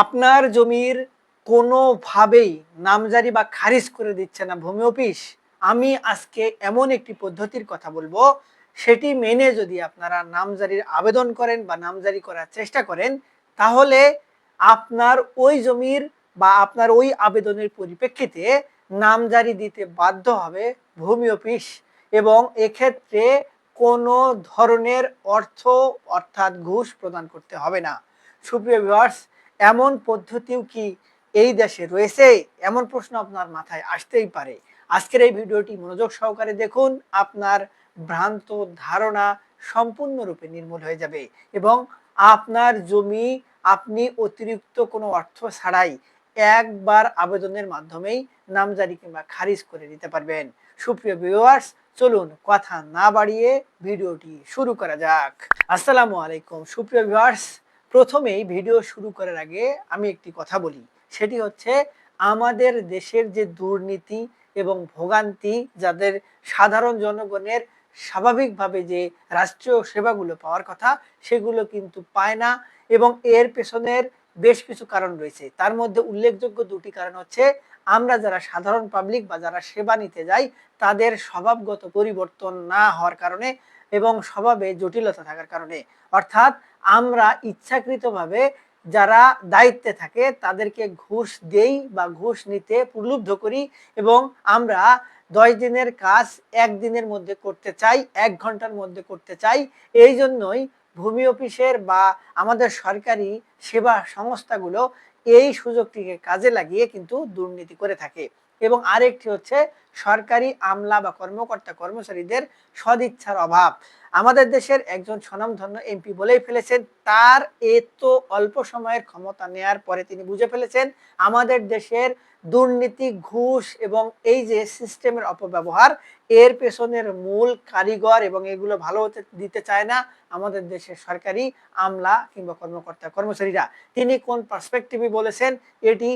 আপনার জমির কোনোভাবেই নামজারি বা খারিজ করে দিচ্ছে না ভূমি অফিস। আমি আজকে এমন একটি পদ্ধতির কথা বলবো, সেটি মেনে যদি আপনারা নামজারির আবেদন করেন বা নামজারি করার চেষ্টা করেন, তাহলে আপনার ওই জমির বা আপনার ওই আবেদনের পরিপ্রেক্ষিতে নামজারি দিতে বাধ্য হবে ভূমি অফিস। এবং এক্ষেত্রে কোনো ধরনের অর্থ অর্থাৎ ঘুষ প্রদান করতে হবে না। সুপ্রিয় ভিউয়ার্স, এমন পদ্ধতিও কি এই দেশে রয়েছে? এমন প্রশ্ন আপনার মাথায় আসতেই পারে। আজকের এই ভিডিওটি মনোযোগ সহকারে দেখুন, আপনার ভ্রান্ত ধারণা সম্পূর্ণরূপে নির্মূল হয়ে যাবে এবং আপনার জমি আপনি অতিরিক্ত কোনো অর্থ ছাড়াই একবার আবেদনের মাধ্যমেই নামজারি কিংবা খারিজ করে দিতে পারবেন। সুপ্রিয় ভিউয়ার্স, চলুন কথা না বাড়িয়ে ভিডিওটি শুরু করা যাক। আসসালামু আলাইকুম সুপ্রিয় ভিউয়ার্স, প্রথমেই ভিডিও শুরু করার আগে আমি একটি কথা বলি, সেটি হচ্ছে আমাদের দেশের যে দুর্নীতি এবং ভোগান্তি, যাদের সাধারণ জনগণের স্বাভাবিকভাবে যে রাষ্ট্রীয় সেবাগুলো পাওয়ার কথা সেগুলো কিন্তু পায় না। এবং এর পেছনের বেশ কিছু কারণ রয়েছে। তার মধ্যে উল্লেখযোগ্য দুটি কারণ হচ্ছে, আমরা যারা সাধারণ পাবলিক বা যারা সেবা নিতে যাই তাদের স্বভাবগত পরিবর্তন না হওয়ার কারণে এবং স্বভাবে জটিলতা থাকার কারণে। অর্থাৎ আমরা ইচ্ছাকৃতভাবে যারা দায়িত্বে থাকে তাদেরকে ঘুষ দেই বা ঘুষ নিতে প্রলুব্ধ করি এবং আমরা 10 দিনের কাজ 1 দিনের মধ্যে করতে চাই, 1 ঘন্টার মধ্যে করতে চাই। এই জন্যই ভূমি অফিসের বা আমাদের সরকারি সেবা সংস্থাগুলো এই সুযোগটিকে কাজে লাগিয়ে কিন্তু দুর্নীতি করে থাকে। এবং আরেকটি হচ্ছে সরকারি আমলা বা কর্মকর্তা কর্মচারীদের সদিচ্ছার অভাব। আমাদের দেশের একজন স্বনামধন্য এমপি বলেই ফেলেছেন, তার এত অল্প সময়ের ক্ষমতা নেয়ার পরে তিনি বুঝে ফেলেছেন আমাদের দেশের দুর্নীতি, ঘুষ এবং এই যে সিস্টেমের অপব্যবহার, এর পেছনের মূল কারিগর এবং এগুলো ভালো হতে দিতে চায় না আমাদের দেশের সরকারি আমলা কিংবা কর্মকর্তা কর্মচারীরা। তিনি কোন পার্সপেক্টিভে বলেছেন এটি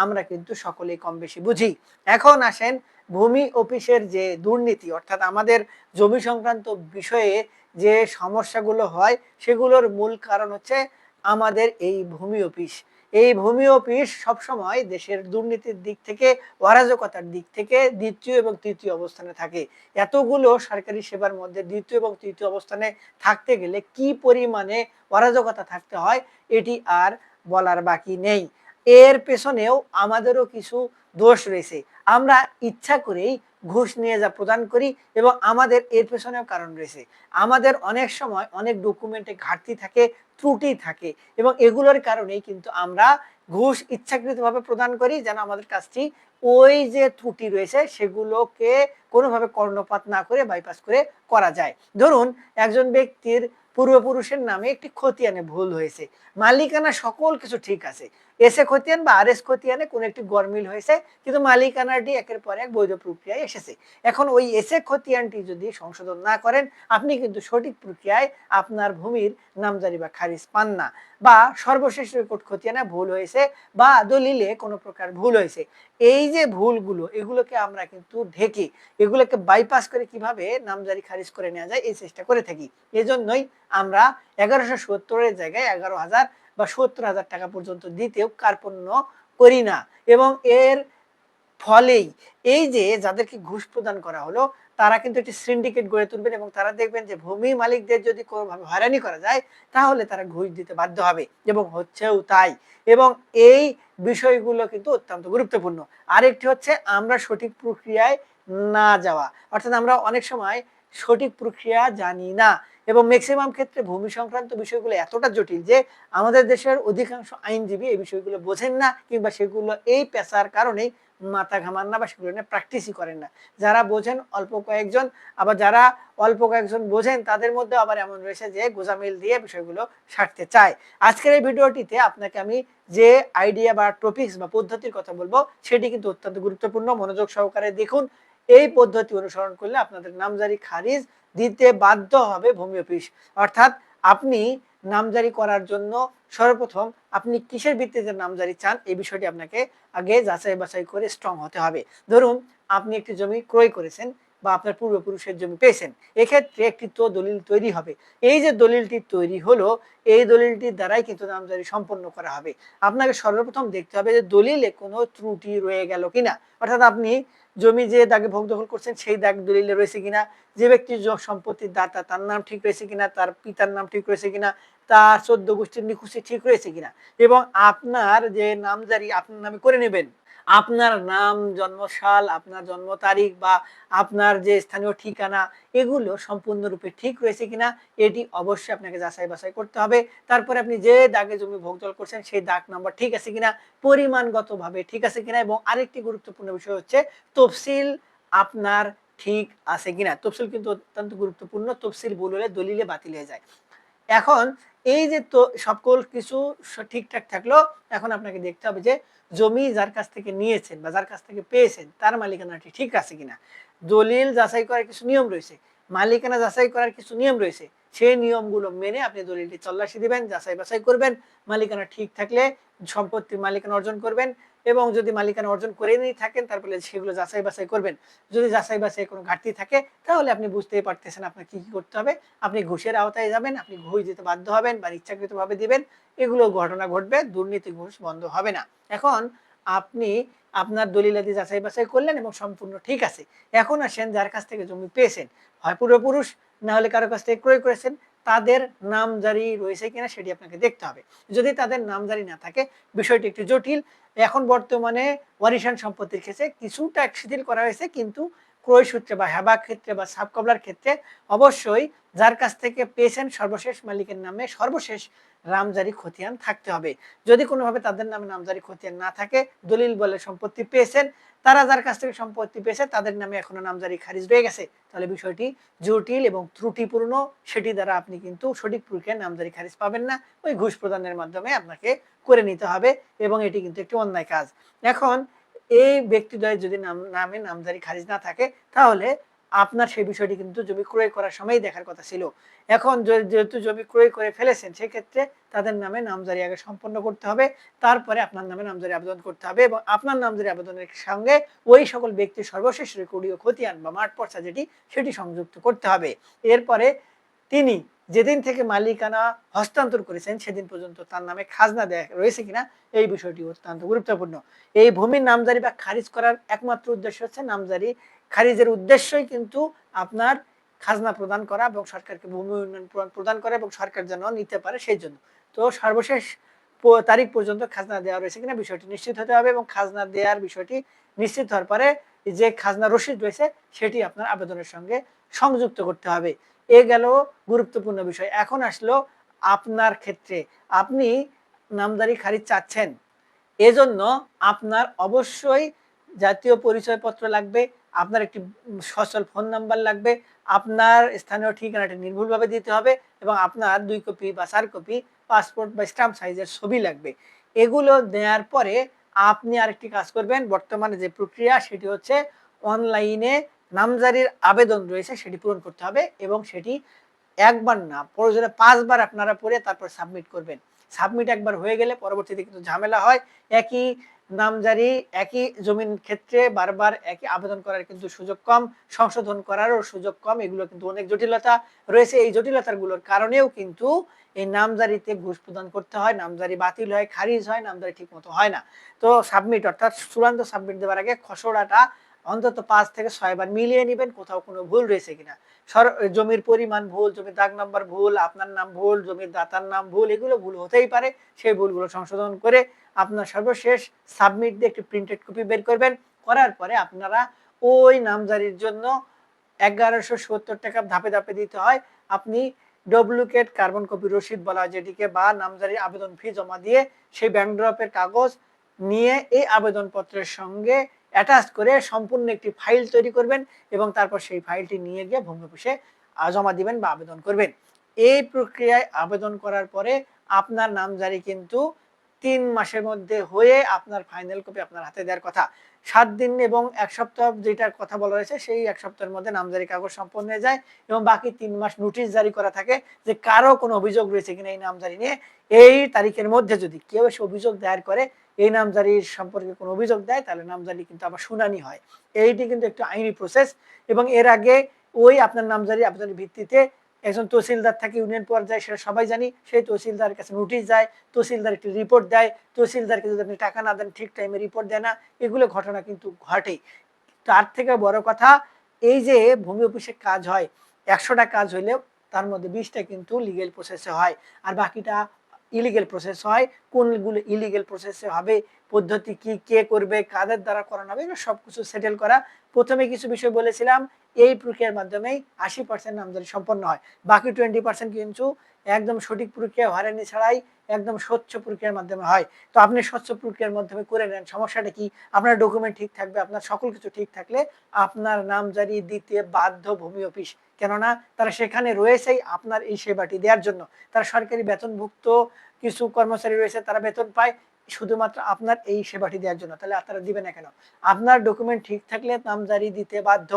আমরা কিন্তু সকলেই কম বেশি বুঝি। এখন আসেন, ভূমি অফিসের যে দুর্নীতি অর্থাৎ আমাদের জমি সংক্রান্ত বিষয়ে যে সমস্যাগুলো হয় সেগুলোর মূল কারণ হচ্ছে আমাদের এই ভূমি অফিস। এই ভূমি অফিস সবসময় দেশের দুর্নীতির দিক থেকে, অরাজকতার দিক থেকে দ্বিতীয় এবং তৃতীয় অবস্থানে থাকে। এতগুলো সরকারি সেবার মধ্যে দ্বিতীয় এবং তৃতীয় অবস্থানে থাকতে গেলে কি পরিমাণে অরাজকতা থাকতে হয় এটি আর বলার বাকি নেই। এর পেছনেও আমাদেরও কিছু দোষ রয়েছে। আমরা ইচ্ছা করেই ঘুষ নিয়ে যা প্রদান করি এবং আমাদের এর পেছনেও কারণ রয়েছে। আমাদের অনেক সময় অনেক ডকুমেন্টে ঘাটতি থাকে, ত্রুটি থাকে এবং এগুলোর কারণেই কিন্তু আমরা ঘুষ ইচ্ছাকৃতভাবে প্রদান করি যেন আমাদের কাজটি ওই যে ত্রুটি রয়েছে সেগুলোকে কোনোভাবে কর্ণপাত না করে বাইপাস করে করা যায়। ধরুন, একজন ব্যক্তির পূর্বপুরুষের নামে একটি খতিয়ানে ভুল হয়েছে, মালিকানা সকল কিছু ঠিক আছে, এসএ খতিয়ান বা আরএস খতিয়ানে কোনো একটি গরমিল হয়েছে, কিন্তু মালিকানাটি একের পর এক বৈধ প্রক্রিয়ায় এসেছে। এখন ওই এসএ খতিয়ানটি যদি সংশোধন না করেন, আপনি কিন্তু সঠিক প্রক্রিয়ায় আপনার ভূমির নামজারি বা খারিজ পান না। বা সর্বশেষ রেকর্ড খতিয়ানে ভুল হয়েছে বা দলিলে কোনো প্রকার ভুল হয়েছে, এই যে ভুলগুলো এগুলোকে আমরা কিন্তু ঢেকে এগুলোকে বাইপাস করে কিভাবে নামজারি খারিজ করে নেওয়া যায় এই চেষ্টা করে থাকি। এজন্যই আমরা 1170-এর জায়গায় 11,000 বা 70,000 টাকা পর্যন্ত দিতেও কার্পণ্য করি না। এবং এর ফলেই এই যে যাদেরকে ঘুষ প্রদান করা হলো তারা কিন্তু একটি সিন্ডিকেট গড়ে তুলবেন এবং তারা দেখবেন যে ভূমি মালিকদের যদি কোনোভাবে হয়রানি করা যায় তাহলে তারা ঘুষ দিতে বাধ্য হবে এবং হচ্ছেও তাই। এবং এই বিষয়গুলো কিন্তু অত্যন্ত গুরুত্বপূর্ণ। আরেকটি হচ্ছে আমরা সঠিক প্রক্রিয়ায় না যাওয়া, অর্থাৎ আমরা অনেক সময় সঠিক প্রক্রিয়া জানি না এবং ম্যাক্সিমাম ক্ষেত্রে ভূমি সংক্রান্ত বিষয়গুলো এতটা জটিল যে আমাদের দেশের অধিকাংশ আইনজীবী এই বিষয়গুলো বোঝেন না কিংবা সেগুলো এই পেশার কারণেই মাথা ঘামান না বা সেগুলো নিয়ে প্র্যাকটিসই করেন না। যারা বোঝেন অল্প কয়েকজন, আবার যারা অল্প কয়েকজন বোঝেন তাদের মধ্যে আবার এমন রয়েছে যে গোজামিল দিয়ে বিষয়গুলো সারতে চায়। আজকের এই ভিডিওটিতে আপনাকে আমি যে আইডিয়া বা টপিকস বা পদ্ধতির কথা বলবো সেটি কিন্তু অত্যন্ত গুরুত্বপূর্ণ, মনোযোগ সহকারে দেখুন। এই পদ্ধতি অনুসরণ করলে আপনাদের নামজারি খারিজ দিতে বাধ্য হবে ভূমি অফিস। অর্থাৎ আপনি নামজারি করার জন্য সর্বপ্রথম আপনি কিসের ভিত্তিতে নামজারি চান এই বিষয়টি আপনাকে আগে যাচাই বাছাই করে স্ট্রং হতে হবে। ধরুন, আপনি একটি জমি ক্রয় করেছেন, বা আপনার পূর্বপুরুষের জমি পেয়েছেন, এক্ষেত্রে একটি তো দলিল তৈরি হবে। এই যে দলিলটি তৈরি হলো, এই দলিলটির দ্বারাই কিন্তু নামজারি সম্পন্ন করা হবে। আপনাকে সর্বপ্রথম দেখতে হবে যে দলিলে কোনো ত্রুটি রয়ে গেল কিনা, অর্থাৎ আপনি জমি যে দাগে ভোগ দখল করছেন সেই দাগ দলিলে রয়েছে কিনা, যে ব্যক্তি সম্পত্তির দাতা তার নাম ঠিক রয়েছে কিনা, তার পিতার নাম ঠিক রয়েছে কিনা, তার 14 গোষ্ঠীর নিখুঁজি ঠিক রয়েছে কিনা, এবং আপনার যে নামজারি আপনার নামে করে নেবেন, আপনার নাম, জন্মসাল, আপনার জন্ম তারিখ বা আপনার যে স্থানীয় ঠিকানা, এগুলো সম্পূর্ণরূপে ঠিক রয়েছে কিনা এটি অবশ্যই আপনাকে যাচাই বাছাই করতে হবে। তারপরে আপনি যে দাগে জমি ভোগ দখল করছেন সেই দাগ নাম্বার ঠিক আছে কিনা, পরিমাণগতভাবে ঠিক আছে কিনা, এবং আরেকটি গুরুত্বপূর্ণ বিষয় হচ্ছে তফসিল আপনার ঠিক আছে কিনা। তফসিল কিন্তু অত্যন্ত গুরুত্বপূর্ণ, তফসিল ভুল হলে দলিলে বাতিল হয়ে যায়। এখন এই যে তো সকল কিছু ঠিকঠাক থাকলো, এখন আপনাকে দেখতে হবে যে জমি যার কাছ থেকে নিয়েছেন বা যার কাছ থেকে পেয়েছেন তার মালিকানাটি ঠিক আছে কিনা। দলিল যাচাই করার কিছু নিয়ম রয়েছে, মালিকানা যাচাই করার কিছু নিয়ম রয়েছে, সেই নিয়মগুলো মেনে আপনি দলিলটি তল্লাশি দিবেন, যাচাই বাছাই করবেন। মালিকানা ঠিক থাকলে সম্পত্তির মালিকানা অর্জন করবেন, এবং যদি মালিকানা অর্জন করে নিয়ে থাকেন তারপরে সেগুলো যাচাই বাছাই করবেন। যদি যাচাই বাছাই কোনো ঘাটতি থাকে তাহলে আপনি বুঝতেই পারতেছেন আপনার কি কি করতে হবে। আপনি ঘুষের আওতায় যাবেন, আপনি ঘুষ দিতে বাধ্য হবেন বা ইচ্ছাকৃতভাবে দিবেন, এগুলো ঘটনা ঘটবে, দুর্নীতি ঘুষ বন্ধ হবে না। এখন আপনি আপনার দলিলাদি যাচাই বাছাই করলেন এবং সম্পূর্ণ ঠিক আছে। এখন আসেন যার কাছ থেকে জমি পেয়েছেন, হয় পূর্বপুরুষ না হলে কারো কাছ থেকে ক্রয় করেছেন, তাদের নামজারি রয়েছে কিনা সেটি আপনাকে দেখতে হবে। যদি তাদের নামজারি না থাকে বিষয়টি একটু জটিল। এখন বর্তমানে ওয়ারিশান সম্পত্তির ক্ষেত্রে কিছুটা শিথিল করা হয়েছে, কিন্তু ক্রয় সূত্রে বা হেবা ক্ষেত্রে বা সাবকবলার ক্ষেত্রে অবশ্যই যার কাছ থেকে পেয়েছেন সর্বশেষ মালিকের নামে সর্বশেষ নামজারি খতিয়ান থাকতে হবে। যদি কোনোভাবে তাদের নামে নামজারি খতিয়ান না থাকে, দলিল বলে সম্পত্তি পেয়েছেন, তারা যার কাছ থেকে সম্পত্তি পেয়েছে তাদের নামে এখনো নামজারি খারিজ রয়ে গেছে, তাহলে বিষয়টি জটিল এবং ত্রুটিপূর্ণ, সেটি দ্বারা আপনি কিন্তু সঠিক প্রক্রিয়ায় নামজারি খারিজ পাবেন না, ওই ঘুষ প্রদানের মাধ্যমে আপনাকে করে নিতে হবে, এবং এটি কিন্তু একটি অন্যায় কাজ। এখন এই ব্যক্তিদ্বয়ের যদি নামে নামজারি খারিজ না থাকে তাহলে আপনার সেই বিষয়টি কিন্তু জমি ক্রয় করার সময় দেখার কথা ছিল। এখন যেহেতু জমি ক্রয় করে ফেলেছেন সেক্ষেত্রে তাদের নামে নামজারি আগে সম্পন্ন করতে হবে, তারপরে আপনার নামে নামজারি আবেদন করতে হবে, এবং আপনার নামজারি আবেদনের সঙ্গে ওই সকল ব্যক্তির সর্বশেষ রেকর্ডীয় খতিয়ান বা মাঠ পর্চা সেটি সংযুক্ত করতে হবে। এরপরে তিনি যেদিন থেকে মালিকানা হস্তান্তর করেছেন সেদিন পর্যন্ত তার নামে খাজনা দেয়া রয়েছে কিনা এই বিষয়টি অত্যন্ত গুরুত্বপূর্ণ। এই ভূমির নামজারি বা খারিজ করার একমাত্র উদ্দেশ্য হচ্ছে নামজারি খারিজের উদ্দেশ্যই কিন্তু আপনার খাজনা প্রদান করা এবং সরকারকে ভূমি উন্নয়ন প্রদান করা এবং সরকার যেন নিতে পারে সেই জন্য। তো সর্বশেষ তারিখ পর্যন্ত খাজনা দেওয়া রয়েছে কিনা বিষয়টি নিশ্চিত হতে হবে, এবং খাজনা দেওয়ার বিষয়টি নিশ্চিত হওয়ার পরে যে খাজনা রসিদ রয়েছে সেটি আপনার আবেদনের সঙ্গে সংযুক্ত করতে হবে। এ গেল গুরুত্বপূর্ণ বিষয়। এখন আসলো আপনার ক্ষেত্রে, আপনি নামজারি খারিজ চাচ্ছেন, এজন্য আপনার অবশ্যই জাতীয় পরিচয়পত্র লাগবে, আপনার একটি সচল ফোন নাম্বার লাগবে, আপনার স্থানীয় ঠিকানাটি নির্ভুলভাবে দিতে হবে, এবং আপনার 2 কপি বা 4 কপি পাসপোর্ট বা স্ট্যাম্প সাইজের ছবি লাগবে। এগুলো দেওয়ার পরে আপনি আরেকটি কাজ করবেন, বর্তমানে যে প্রক্রিয়া সেটি হচ্ছে অনলাইনে নামজারির আবেদন রয়েছে সেটি পূরণ করতে হবে, এবং সেটি একবার না প্রয়োজনে 5 বার আপনারা পড়ে তারপর সাবমিট করবেন। সাবমিট একবার হয়ে গেলে পরবর্তীতে কিন্তু ঝামেলা হয়। একই নামজারি একই জমির ক্ষেত্রে বারবার একই আবেদন করার কিন্তু সুযোগ কম, সংশোধন করারও সুযোগ কম, এগুলো কিন্তু অনেক জটিলতা রয়েছে। এই জটিলতাগুলোর কারণেও কিন্তু এই নামজারিতে ঘুষ প্রদান করতে হয়, নামজারি বাতিল হয়, খারিজ হয়, নামজারি ঠিকমতো হয় না। তো সাবমিট অর্থাৎ চূড়ান্ত সাবমিট দেওয়ার আগে খসড়াটা অন্তত 5 থেকে 6 বার মিলিয়ে নেবেন কোথাও কোনো ভুল রয়েছে কিনা। জমির পরিমাণ ভুল, জমির দাগ নাম্বার ভুল, আপনার নাম ভুল, জমির দাতার নাম ভুল, এগুলো ভুল হতেই পারে। সেই ভুলগুলো সংশোধন করে আপনার সর্বশেষ সাবমিট দিয়ে একটি প্রিন্টেড কপি বের করবেন। করার পরে আপনারা ওই নামজারির জন্য 1170 টাকা ধাপে ধাপে দিতে হয়। আপনি ডুপ্লিকেট কার্বন কপি রসিদ বলা হয় যেটিকে, বা নামজারির আবেদন ফি জমা দিয়ে সেই ব্যাংক ড্রপের কাগজ নিয়ে এই আবেদনপত্রের সঙ্গে অ্যাটাচ করে সম্পূর্ণ একটি ফাইল তৈরি করবেন, এবং তারপর সেই ফাইলটি নিয়ে গিয়ে ভূমি অফিসে জমা দিবেন বা আবেদন করবেন। এই প্রক্রিয়ায় আবেদন করার পরে আপনার নামজারি কিন্তু 3 মাসের মধ্যে হয়ে আপনার ফাইনাল কপি আপনার হাতে দেওয়ার কথা। 7 দিন এবং 1 সপ্তাহ যেটার কথা বলা হয়েছে সেই 1 সপ্তাহের মধ্যে নামজারি কাগজ সম্পন্ন হয়ে যায় এবং বাকি 3 মাস নোটিশ জারি করা থাকে যে কারো কোনো অভিযোগ রয়েছে কিনা এই নামজারি নিয়ে। এই তারিখের মধ্যে যদি কেউ এসে অভিযোগ দায়ের করে, এই নামজারির সম্পর্কে কোনো অভিযোগ দেয়, তাহলে নামজারি কিন্তু আবার শুনানি হয়। এইটি কিন্তু একটু আইনি প্রসেস এবং এর আগে ওই আপনার নামজারি আবেদনের ভিত্তিতে একজন তহসিলদার থাকে ইউনিয়ন পর্যায়ে, সেটা সবাই জানি, সেই তহসিলদারের কাছে নোটিশ যায়, তহসিলদার একটি রিপোর্ট দেয়, তহসিলদারকে যদি আপনি টাকা না দেন ঠিক টাইমে রিপোর্ট দেয় না, এগুলো ঘটনা কিন্তু ঘটেই। তার থেকে বড় কথা, এই যে ভূমি অফিসে কাজ হয় 100টা কাজ হইলেও তার মধ্যে 20টা কিন্তু লিগেল প্রসেসে হয় আর বাকিটা ইলিগেল প্রসেস হয়। কোনগুলো ইলিগেল প্রসেসে হবে, পদ্ধতি কি, কে করবে, কাদের দ্বারা করানো হবে, এগুলো সবকিছু সেটেল করা। প্রথমে কিছু বিষয় বলেছিলাম, এই প্রক্রিয়ার মাধ্যমেই 80% নামজারি সম্পন্ন হয়, বাকি 20% কিন্তু একদম সঠিক প্রক্রিয়া হয়রানি ছাড়াই একদম স্বচ্ছ প্রক্রিয়ার মাধ্যমে হয়। তো আপনি স্বচ্ছ প্রক্রিয়ার মাধ্যমে করে নেন, সমস্যাটা কি? আপনার ডকুমেন্ট ঠিক থাকবে, আপনার সকল কিছু ঠিক থাকলে আপনার নামজারি দিতে বাধ্য ভূমি অফিস। কেননা তারা সেখানে রয়েছেই আপনার এই সেবাটি দেওয়ার জন্য। তারা সরকারি বেতনভুক্ত কিছু কর্মচারী রয়েছে, তারা বেতন পায় শুধুমাত্র আপনার এই সেবাটি দেওয়ার জন্য। তাহলে আপনারা দিবে না কেন? আপনার ডকুমেন্ট ঠিক থাকলে নামজারি দিতে বাধ্য।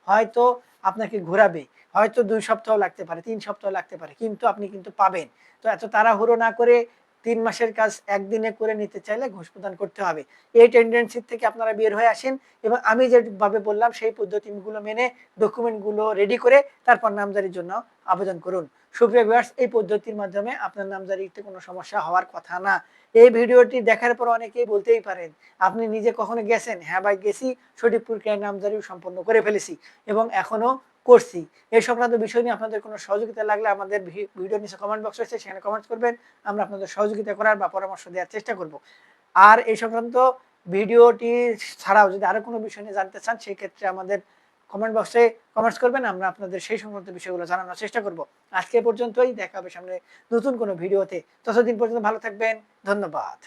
হয়তো আপনাকে ঘোরাবে, হয়তো 2 সপ্তাহ লাগতে পারে, 3 সপ্তাহ লাগতে পারে, কিন্তু আপনি কিন্তু পাবেন। তো এত তাড়াহুড়ো না করে 3 মাসের কাজ একদিনে করে নিতে চাইলে ঘুষ প্রদান করতে হবে। এই টেন্ডেন্সি থেকে আপনারা বের হয়ে আসেন এবং আমি যেভাবে বললাম সেই পদ্ধতিগুলো মেনে ডকুমেন্টগুলো রেডি করে তারপর নামজারির জন্য আবেদন করুন। সুপ্রিয় ভিউয়ার্স, এই পদ্ধতির মাধ্যমে আপনার নামজারিতে কোনো সমস্যা হওয়ার কথা না। এই ভিডিওটি দেখার পর অনেকেই বলতেই পারেন, আপনি নিজে কখনো গেছেন? হ্যাঁ ভাই গেছি, সঠিক প্রক্রিয়ায় নামজারি সম্পন্ন করে ফেলেছি এবং এখনো করছি। এই সংক্রান্ত বিষয় নিয়ে আপনাদের কোনো সহযোগিতা লাগলে আমাদের ভিডিওর নিচে কমেন্ট বক্স রয়েছে, সেখানে কমেন্টস করবেন। আমরা আপনাদের সহযোগিতা করার বা পরামর্শ দেওয়ার চেষ্টা করব। আর এই সংক্রান্ত ভিডিওটি ছাড়াও যদি আরো কোনো বিষয় নিয়ে জানতে চান, সেই ক্ষেত্রে আমাদের কমেন্ট বক্সে কমেন্টস করবেন, আমরা আপনাদের সেই সংক্রান্ত বিষয়গুলো জানানোর চেষ্টা করব। আজকে পর্যন্তই, দেখা হবে সামনে নতুন কোনো ভিডিওতে। ততদিন পর্যন্ত ভালো থাকবেন। ধন্যবাদ।